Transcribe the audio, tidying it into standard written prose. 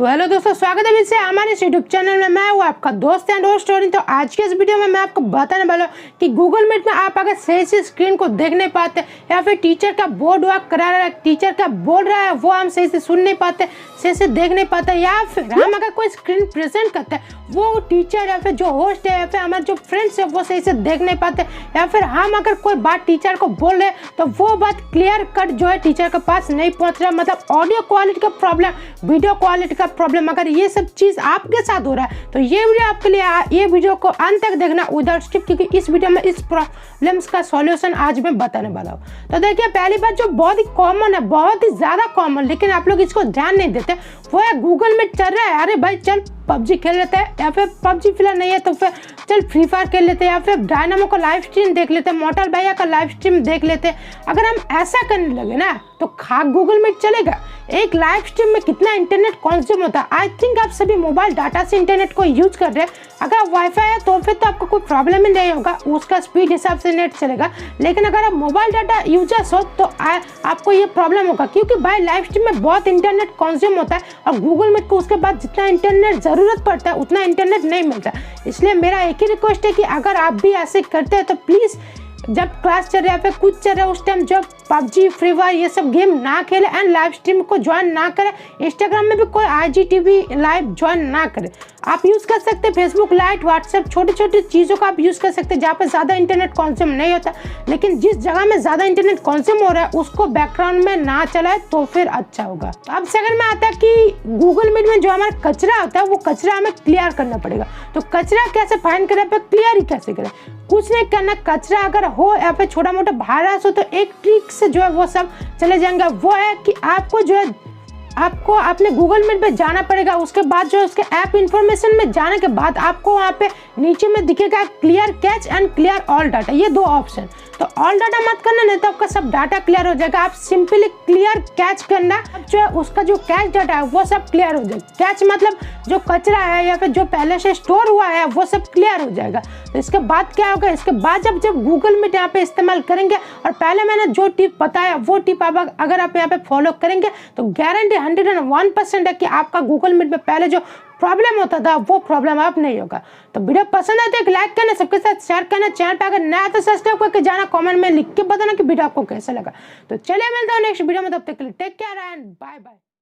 तो हेलो दोस्तों, स्वागत है फिर से हमारे इस यूट्यूब चैनल में। मैं हूँ आपका दोस्त एंड होस्ट रॉनी। तो आज के इस वीडियो में मैं आपको बताने वाला हूँ कि गूगल मीट में आप अगर सही से स्क्रीन को देख नहीं पाते या फिर टीचर का बोर्ड वर्क करा रहा है, टीचर का बोल रहा है वो हम सही से सुन नहीं पाते, सही से देख नहीं पाते, या फिर हम अगर कोई स्क्रीन प्रेजेंट करते हैं वो टीचर या फिर जो होस्ट है या फिर हमारे जो फ्रेंड्स है वो सही से देख नहीं पाते, या फिर हम अगर कोई बात टीचर को बोल रहे तो वो बात क्लियर कट जो है टीचर के पास नहीं पहुंच रहा, मतलब ऑडियो क्वालिटी का प्रॉब्लम, वीडियो क्वालिटी का प्रॉब्लम, अगर ये सब चीज़ आपके साथ हो रहा है तो ये वीडियो आपके लिए, ये वीडियो को अंत तक देखना विदाउट स्किप, क्योंकि इस वीडियो में इस प्रॉब्लम्स का सॉल्यूशन आज मैं बताने वाला हूँ। तो देखिए, पहली बात जो बहुत ही कॉमन है, बहुत ही ज़्यादा कॉमन, लेकिन आप लोग इसको ध्यान नहीं देते, वो है गूगल मीट चल रहा है, अरे भाई चल पबजी खेल लेते हैं, या फिर पबजी फिलहाल नहीं है तो फिर चल फ्री फायर खेल लेते हैं, या फिर डायनामो का लाइव स्ट्रीम देख लेते हैं, मोटल भैया का लाइव स्ट्रीम देख लेते हैं। अगर हम ऐसा करने लगे ना तो गूगल मीट चलेगा? एक लाइव स्ट्रीम में कितना इंटरनेट कंज्यूम होता है? आई थिंक आप सभी मोबाइल डाटा से इंटरनेट को यूज कर रहे हैं। अगर वाईफाई है तो फिर तो आपको कोई प्रॉब्लम ही नहीं होगा, उसका स्पीड हिसाब से नेट चलेगा। लेकिन अगर आप मोबाइल डाटा यूजर्स हो तो आपको ये प्रॉब्लम होगा, क्योंकि भाई लाइव स्ट्रीम में बहुत इंटरनेट कंज्यूम होता है और गूगल मीट को उसके बाद जितना इंटरनेट ज़रूरत पड़ता है उतना इंटरनेट नहीं मिलता। इसलिए मेरा एक ही रिक्वेस्ट है कि अगर आप भी ऐसे करते हैं तो प्लीज़ जब क्लास चल रहा है या फिर कुछ चल रहा है उस टाइम जब पबजी फ्री फायर ये सब गेम ना खेले एंड लाइव स्ट्रीम को ज्वाइन ना करें। इंस्टाग्राम में भी कोई IGTV लाइव ज्वाइन ना करें। आप यूज़ कर सकते हैं फेसबुक लाइव, व्हाट्सएप, छोटी छोटी चीज़ों का आप यूज़ कर सकते हैं जहाँ पर ज़्यादा इंटरनेट कंज्यूम नहीं होता। लेकिन जिस जगह में ज़्यादा इंटरनेट कंज्यूम हो रहा है उसको बैकग्राउंड में ना चलाए तो फिर अच्छा होगा। तो अब सेकंड में आता है कि गूगल मीट में जो हमारा कचरा होता है वो कचरा हमें क्लियर करना पड़ेगा। तो कचरा कैसे फाइंड करें, पर क्लियर ही कैसे करें? कुछ नहीं करना, कचरा अगर हो या फिर छोटा मोटा वायरस हो तो एक ट्रिक से जो है वो सब चले जाएंगे। वो है कि आपको जो है आपको अपने गूगल मीट पे जाना पड़ेगा, उसके बाद जो है उसके ऐप इंफॉर्मेशन में जाने के बाद आपको वहाँ पे नीचे में दिखेगा clear catch and clear all data, ये दो ऑप्शन। तो ऑल डाटा मत करना, नहीं तो आपका सब डाटा क्लियर हो जाएगा। आप सिंपली क्लियर कैच करना, जो है उसका जो कैच डाटा है वो सब क्लियर हो जाएगा। कैच मतलब जो कचरा है या फिर जो पहले से स्टोर हुआ है वो सब क्लियर हो जाएगा। तो इसके बाद क्या होगा, इसके बाद जब गूगल मीट यहाँ पे इस्तेमाल करेंगे और पहले मैंने जो टिप बताया वो टिप अगर आप यहाँ पे फॉलो करेंगे तो गारंटी 101% है कि आपका गूगल मीट में पहले जो प्रॉब्लम होता था वो प्रॉब्लम अब नहीं होगा। तो वीडियो पसंद आए तो एक लाइक करना, सबके साथ शेयर करना, चैनल पे अगर नया तो सब्सक्राइब करके जाना, कमेंट में लिख के बताना कि वीडियो आपको कैसा लगा। तो चलिए मिलता हूँ नेक्स्ट वीडियो में, तब तक के लिए take care and bye bye.